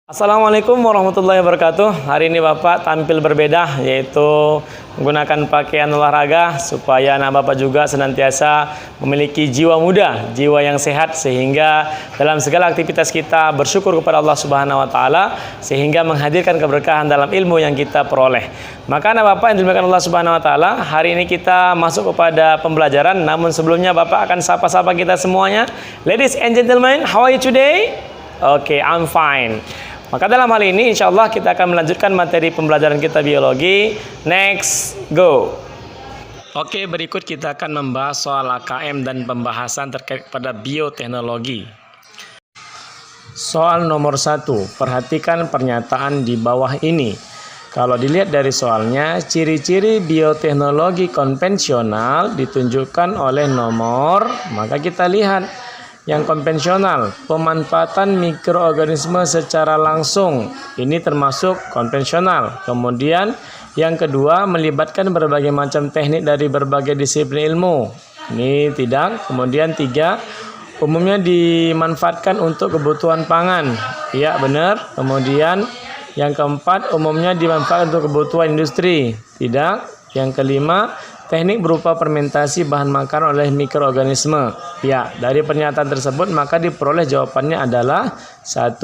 Assalamualaikum warahmatullahi wabarakatuh. Hari ini Bapak tampil berbeda, yaitu menggunakan pakaian olahraga supaya anak Bapak juga senantiasa memiliki jiwa muda, jiwa yang sehat, sehingga dalam segala aktivitas kita bersyukur kepada Allah Subhanahu wa taala, sehingga menghadirkan keberkahan dalam ilmu yang kita peroleh. Maka anak Bapak yang dimuliakan Allah Subhanahu wa taala, hari ini kita masuk kepada pembelajaran, namun sebelumnya Bapak akan sapa-sapa kita semuanya. Ladies and gentlemen, how are you today? Okay, I'm fine. Maka dalam hal ini insya Allah kita akan melanjutkan materi pembelajaran kita biologi. Next, go. Oke, berikut kita akan membahas soal AKM dan pembahasan terkait pada bioteknologi. Soal nomor 1, perhatikan pernyataan di bawah ini. Kalau dilihat dari soalnya, ciri-ciri bioteknologi konvensional ditunjukkan oleh nomor, maka kita lihat yang konvensional, pemanfaatan mikroorganisme secara langsung, ini termasuk konvensional. Kemudian yang kedua, melibatkan berbagai macam teknik dari berbagai disiplin ilmu, ini tidak. Kemudian 3, umumnya dimanfaatkan untuk kebutuhan pangan, ya benar. Kemudian yang keempat, umumnya dimanfaatkan untuk kebutuhan industri, tidak. Yang kelima, teknik berupa fermentasi bahan makanan oleh mikroorganisme. Ya, dari pernyataan tersebut maka diperoleh jawabannya adalah 1,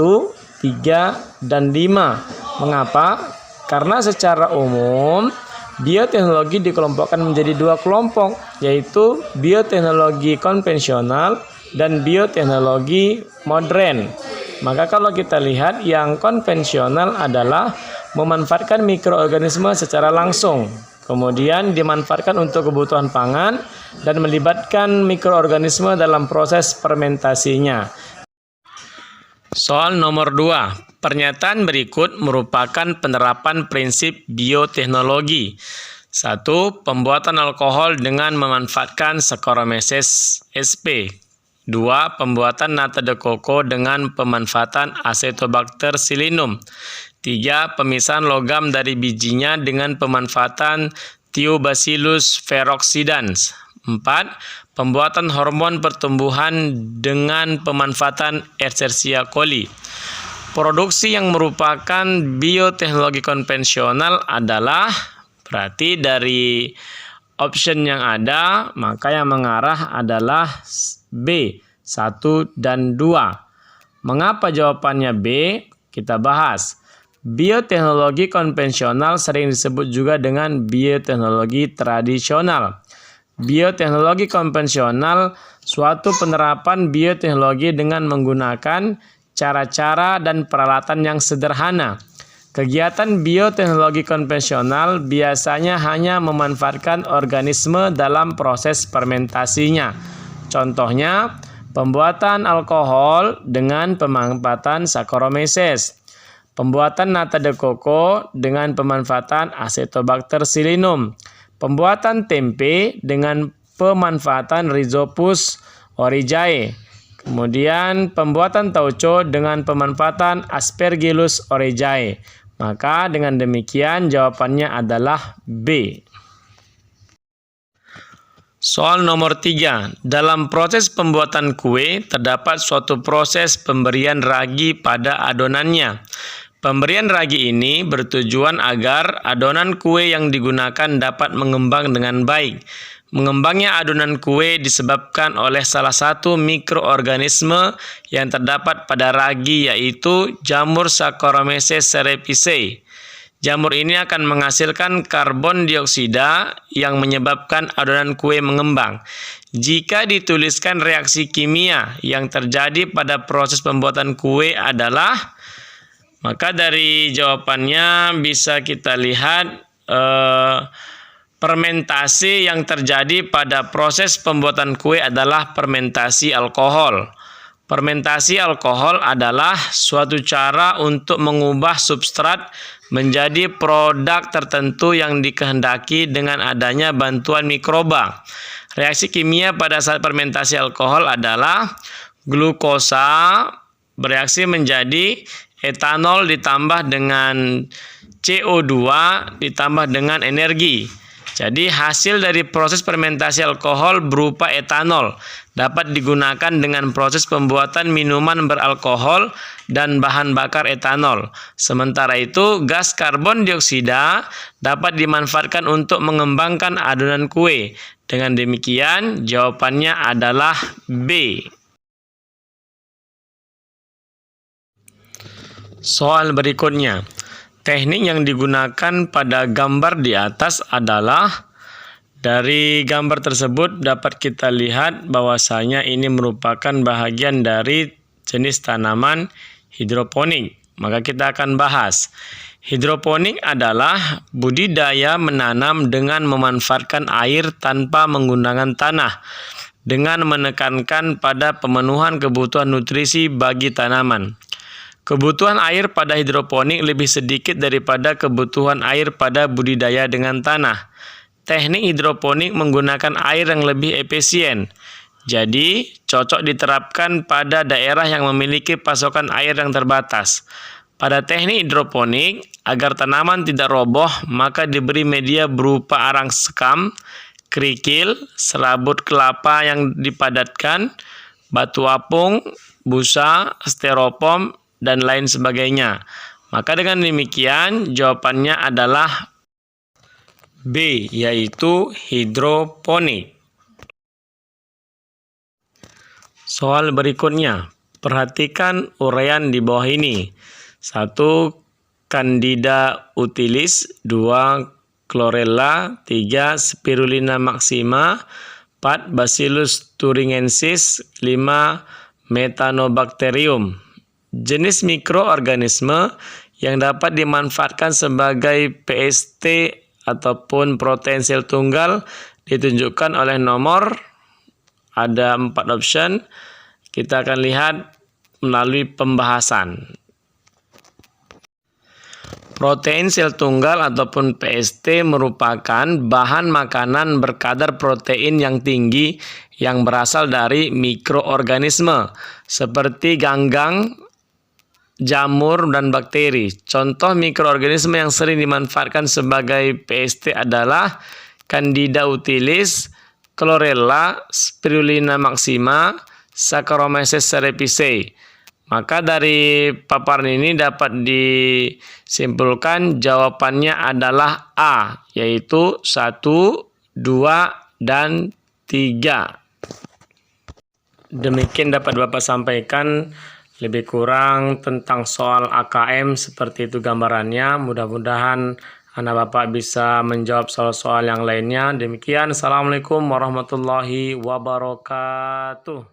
3, dan 5. Mengapa? Karena secara umum bioteknologi dikelompokkan menjadi 2 kelompok, yaitu bioteknologi konvensional dan bioteknologi modern. Maka kalau kita lihat yang konvensional adalah memanfaatkan mikroorganisme secara langsung, kemudian dimanfaatkan untuk kebutuhan pangan dan melibatkan mikroorganisme dalam proses fermentasinya. Soal nomor 2. Pernyataan berikut merupakan penerapan prinsip bioteknologi. 1. Pembuatan alkohol dengan memanfaatkan Saccharomyces sp. 2. Pembuatan nata de coco dengan pemanfaatan Acetobacter pseudomonas. 3. Pemisahan logam dari bijinya dengan pemanfaatan Thiobacillus ferrooxidans. 4. Pembuatan hormon pertumbuhan dengan pemanfaatan Escherichia coli. Produksi yang merupakan bioteknologi konvensional adalah, berarti dari option yang ada, maka yang mengarah adalah B, 1 dan 2. Mengapa jawabannya B? Kita bahas. Bioteknologi konvensional sering disebut juga dengan bioteknologi tradisional. Bioteknologi konvensional suatu penerapan bioteknologi dengan menggunakan cara-cara dan peralatan yang sederhana. Kegiatan bioteknologi konvensional biasanya hanya memanfaatkan organisme dalam proses fermentasinya. Contohnya, pembuatan alkohol dengan pemanfaatan Saccharomyces, pembuatan nata de coco dengan pemanfaatan Acetobacter pseudomonas, pembuatan tempe dengan pemanfaatan Rhizopus oryzae, kemudian pembuatan tauco dengan pemanfaatan Aspergillus oryzae. Maka dengan demikian jawabannya adalah B. Soal nomor 3. Dalam proses pembuatan kue, terdapat suatu proses pemberian ragi pada adonannya. Pemberian ragi ini bertujuan agar adonan kue yang digunakan dapat mengembang dengan baik. Mengembangnya adonan kue disebabkan oleh salah satu mikroorganisme yang terdapat pada ragi, yaitu jamur Saccharomyces cerevisiae. Jamur ini akan menghasilkan karbon dioksida yang menyebabkan adonan kue mengembang. Jika dituliskan reaksi kimia yang terjadi pada proses pembuatan kue adalah, maka dari jawabannya bisa kita lihat fermentasi yang terjadi pada proses pembuatan kue adalah fermentasi alkohol. Fermentasi alkohol adalah suatu cara untuk mengubah substrat menjadi produk tertentu yang dikehendaki dengan adanya bantuan mikroba. Reaksi kimia pada saat fermentasi alkohol adalah glukosa bereaksi menjadi etanol ditambah dengan CO2 ditambah dengan energi. Jadi hasil dari proses fermentasi alkohol berupa etanol. dapat digunakan dengan proses pembuatan minuman beralkohol dan bahan bakar etanol. Sementara itu, gas karbon dioksida dapat dimanfaatkan untuk mengembangkan adonan kue. Dengan demikian, jawabannya adalah B. Soal berikutnya. Teknik yang digunakan pada gambar di atas adalah, dari gambar tersebut dapat kita lihat bahwasanya ini merupakan bahagian dari jenis tanaman hidroponik. Maka kita akan bahas. Hidroponik adalah budidaya menanam dengan memanfaatkan air tanpa menggunakan tanah, dengan menekankan pada pemenuhan kebutuhan nutrisi bagi tanaman. Kebutuhan air pada hidroponik lebih sedikit daripada kebutuhan air pada budidaya dengan tanah. Teknik hidroponik menggunakan air yang lebih efisien. Jadi, cocok diterapkan pada daerah yang memiliki pasokan air yang terbatas. Pada teknik hidroponik, agar tanaman tidak roboh, maka diberi media berupa arang sekam, kerikil, serabut kelapa yang dipadatkan, batu apung, busa, styrofoam, dan lain sebagainya. Maka dengan demikian jawabannya adalah B, yaitu hidroponik. Soal berikutnya, perhatikan uraian di bawah ini. 1. Candida utilis, 2. Chlorella, 3. Spirulina maxima, 4. Bacillus thuringiensis, 5. Methanobacterium. Jenis mikroorganisme yang dapat dimanfaatkan sebagai PST ataupun protein sel tunggal ditunjukkan oleh nomor. Ada 4 option. Kita akan lihat melalui pembahasan. Protein sel tunggal ataupun PST merupakan bahan makanan berkadar protein yang tinggi yang berasal dari mikroorganisme seperti ganggang, jamur, dan bakteri. Contoh mikroorganisme yang sering dimanfaatkan sebagai PST adalah Candida utilis, Chlorella, Spirulina maxima, Saccharomyces cerevisiae. Maka dari paparan ini dapat disimpulkan jawabannya adalah A, yaitu 1, 2, dan 3. Demikian dapat Bapak sampaikan lebih kurang tentang soal AKM, seperti itu gambarannya. Mudah-mudahan anak Bapak bisa menjawab soal-soal yang lainnya. Demikian, Assalamualaikum warahmatullahi wabarakatuh.